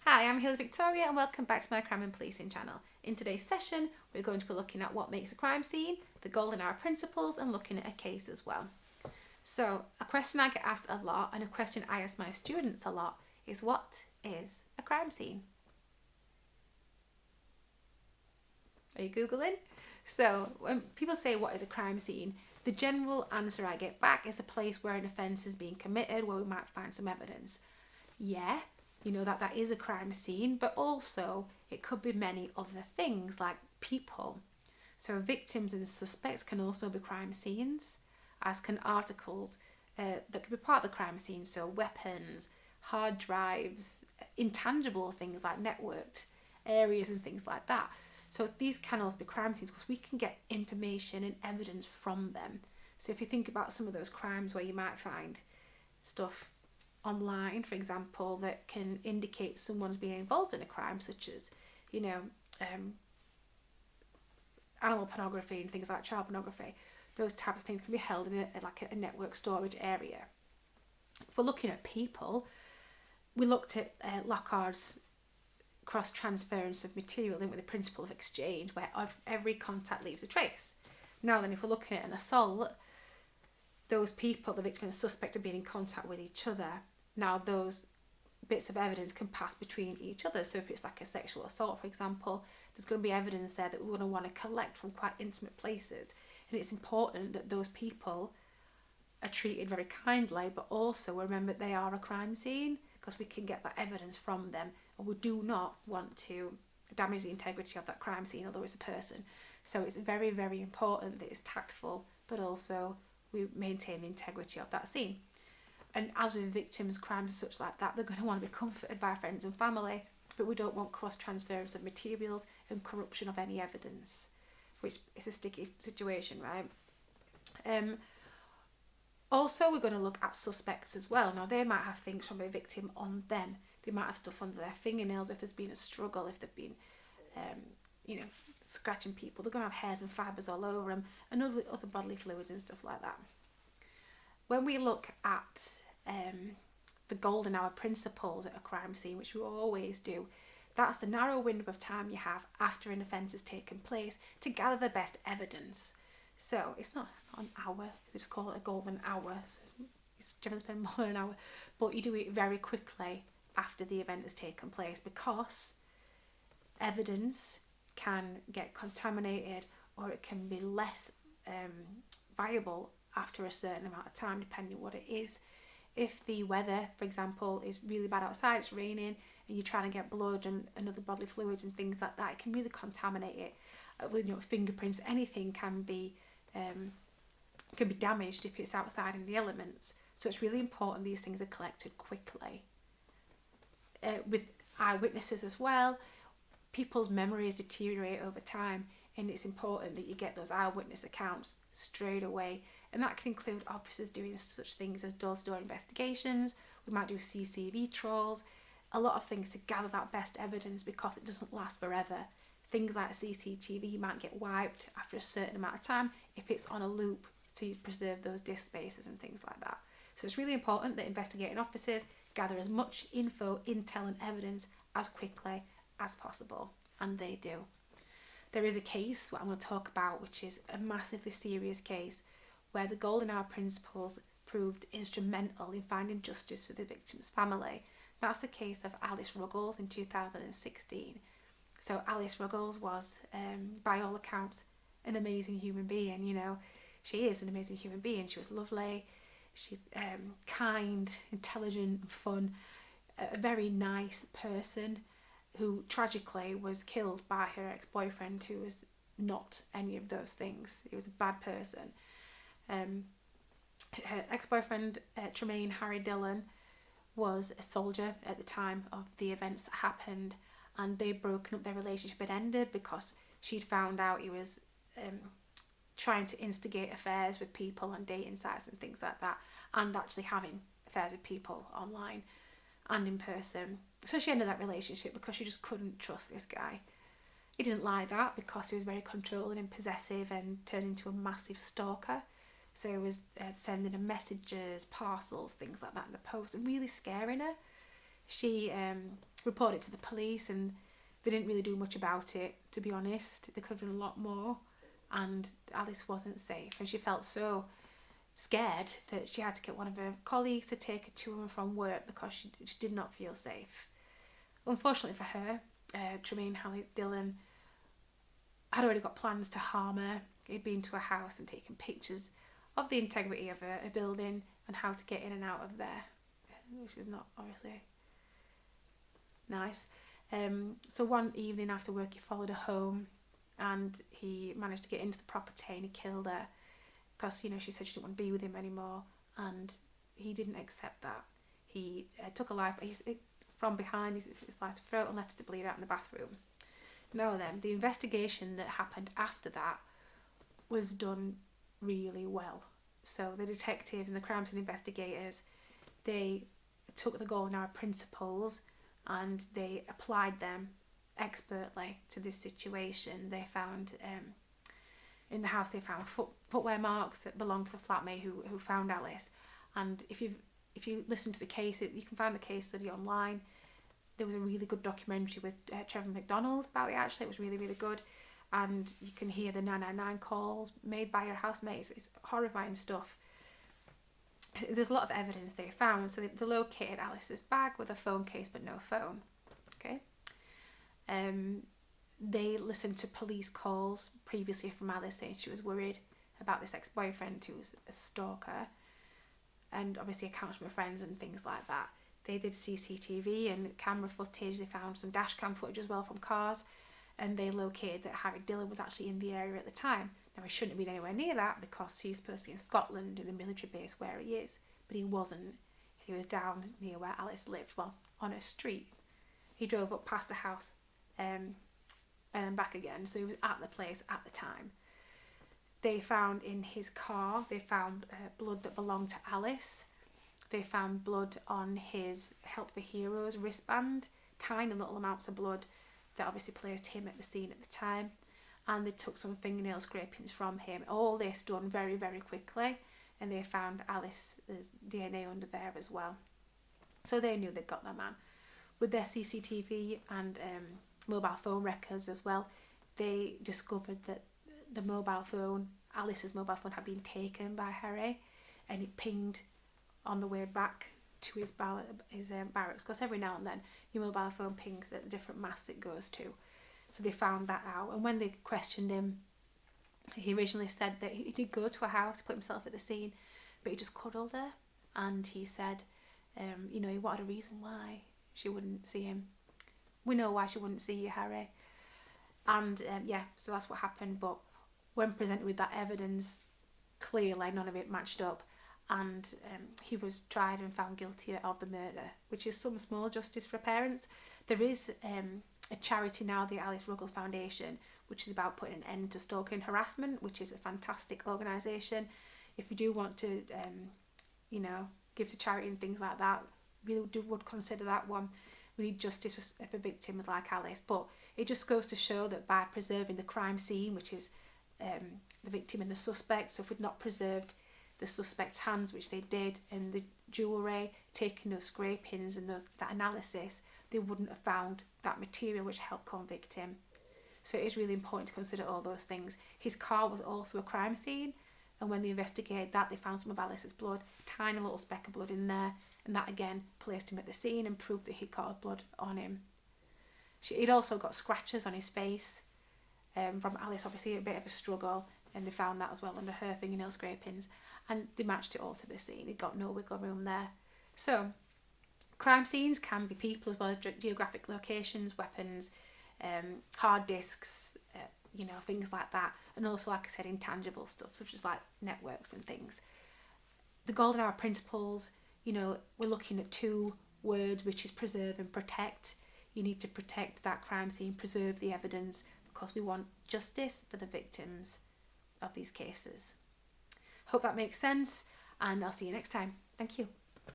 Hi, I'm Hilda Victoria and welcome back to my crime and policing channel. In today's session, we're going to be looking at what makes a crime scene, the golden hour principles, and looking at a case as well. So, a question I get asked a lot and a question I ask my students a lot is, what is a crime scene? Are you Googling? So, when people say what is a crime scene, the general answer I get back is a place where an offence is being committed, where we might find some evidence. Yeah, you know that is a crime scene, but also it could be many other things like people. So victims and suspects can also be crime scenes, as can articles that could be part of the crime scene. So weapons, hard drives, intangible things like networked areas and things like that. So these can also be crime scenes because we can get information and evidence from them. So if you think about some of those crimes where you might find stuff online, for example, that can indicate someone's being involved in a crime, such as, animal pornography and things like child pornography. Those types of things can be held in a network storage area. If we're looking at people, we looked at Lockhart's cross-transference of material with the principle of exchange, where every contact leaves a trace. Now then, if we're looking at an assault, those people, the victim and the suspect, are being in contact with each other. Now those bits of evidence can pass between each other. So if it's like a sexual assault, for example, there's going to be evidence there that we're going to want to collect from quite intimate places. And it's important that those people are treated very kindly, but also remember they are a crime scene because we can get that evidence from them, and we do not want to damage the integrity of that crime scene, although it's a person. So it's very, very important that it's tactful, but also we maintain the integrity of that scene. And as with victims, crimes such like that, they're going to want to be comforted by friends and family, but we don't want cross-transference of materials and corruption of any evidence, which is a sticky situation, right? Also, we're going to look at suspects as well. Now, they might have things from a victim on them. They might have stuff under their fingernails if there's been a struggle, if they've been, scratching people. They're going to have hairs and fibres all over them, and other bodily fluids and stuff like that. When we look at the golden hour principles at a crime scene, which we always do, that's the narrow window of time you have after an offence has taken place to gather the best evidence. So it's not an hour, they just call it a golden hour. So you generally spend more than an hour, but you do it very quickly after the event has taken place because evidence can get contaminated or it can be less viable after a certain amount of time, depending on what it is. If the weather, for example, is really bad outside, it's raining, and you're trying to get blood and other bodily fluids and things like that, it can really contaminate it. With fingerprints, anything can be damaged if it's outside in the elements. So it's really important these things are collected quickly. With eyewitnesses as well, people's memories deteriorate over time, and it's important that you get those eyewitness accounts straight away. And that can include officers doing such things as door-to-door investigations. We might do CCTV trawls, a lot of things to gather that best evidence because it doesn't last forever. Things like CCTV might get wiped after a certain amount of time if it's on a loop to preserve those disk spaces and things like that. So it's really important that investigating officers gather as much info, intel and evidence as quickly as possible, and they do. There is a case what I'm going to talk about which is a massively serious case where the golden hour principles proved instrumental in finding justice for the victim's family. That's the case of Alice Ruggles in 2016. So Alice Ruggles was, by all accounts, an amazing human being. She is an amazing human being. She was lovely, she's kind, intelligent, fun, a very nice person who tragically was killed by her ex-boyfriend, who was not any of those things. He was a bad person. Her ex-boyfriend, Tremaine Harry Dillon, was a soldier at the time of the events that happened, and they'd broken up. Their relationship had ended because she'd found out he was trying to instigate affairs with people on dating sites and things like that, and actually having affairs with people online and in person. So she ended that relationship because she just couldn't trust this guy. He didn't like that because he was very controlling and possessive and turned into a massive stalker. So he was sending her messages, parcels, things like that in the post, and really scaring her. She reported it to the police, and they didn't really do much about it, to be honest. They could have done a lot more, and Alice wasn't safe, and she felt so scared that she had to get one of her colleagues to take her to and from work because she did not feel safe. Unfortunately for her, Tremaine Hallie Dillon had already got plans to harm her. He'd been to her house and taken pictures of the integrity of a building and how to get in and out of there, which is not obviously nice. So one evening after work, he followed her home, and he managed to get into the property and he killed her because, she said she didn't want to be with him anymore, and he didn't accept that. He took her life from behind, he sliced her throat and left her to bleed out in the bathroom. Now then, the investigation that happened after that was done really well. So the detectives and the crime scene investigators, they took the golden hour principles and they applied them expertly to this situation. They found in the house, they found footwear marks that belonged to the flatmate who found Alice. And if you listen to the case, you can find the case study online. There was a really good documentary with Trevor McDonald about it, actually. It was really, really good. And you can hear the 999 calls made by her housemates. It's horrifying stuff. There's a lot of evidence they found. So they located Alice's bag with a phone case but no phone. Okay. They listened to police calls previously from Alice saying she was worried about this ex-boyfriend who was a stalker, and obviously accounts from her friends and things like that. They did CCTV and camera footage. They found some dash cam footage as well from cars, and they located that Harry Dillon was actually in the area at the time. Now, he shouldn't have been anywhere near that because he's supposed to be in Scotland in the military base where he is, but he wasn't. He was down near where Alice lived, well, on a street. He drove up past the house and back again, so he was at the place at the time. They found in his car, they found blood that belonged to Alice. They found blood on his Help for Heroes wristband, tiny little amounts of blood that obviously placed him at the scene at the time. And they took some fingernail scrapings from him. All this done very, very quickly. And they found Alice's DNA under there as well. So they knew they'd got that man. With their CCTV and mobile phone records as well, they discovered that the mobile phone, Alice's mobile phone, had been taken by Harry, and it pinged on the way back to his barracks, because every now and then your mobile phone pings at the different masts it goes to. So they found that out, and when they questioned him, he originally said that he did go to a house, he put himself at the scene, but he just cuddled her, and he said, he wanted a reason why she wouldn't see him. We know why she wouldn't see you, Harry. And so that's what happened. But when presented with that evidence, clearly none of it matched up, and he was tried and found guilty of the murder, which is some small justice for parents. There is a charity now, the Alice Ruggles Foundation, which is about putting an end to stalking and harassment, which is a fantastic organisation. If you do want to, give to charity and things like that, really would consider that one. We need justice for victims like Alice, but it just goes to show that by preserving the crime scene, which is the victim and the suspect, so if we'd not preserved the suspect's hands, which they did, and the jewellery, taking those scrapings and that analysis, they wouldn't have found that material which helped convict him. So it is really important to consider all those things. His car was also a crime scene, and when they investigated that, they found some of Alice's blood, tiny little speck of blood in there, and that again placed him at the scene and proved that he'd got blood on him. He'd also got scratches on his face from Alice, obviously a bit of a struggle, and they found that as well under her fingernail scrapings, and they matched it all to the scene. He'd got no wiggle room there. So crime scenes can be people as well as geographic locations, weapons, hard disks, things like that, and also, like I said, intangible stuff such as like networks and things. The golden hour principles, we're looking at 2 words, which is preserve and protect. You need to protect that crime scene, preserve the evidence, because we want justice for the victims of these cases. Hope that makes sense, and I'll see you next time. Thank you.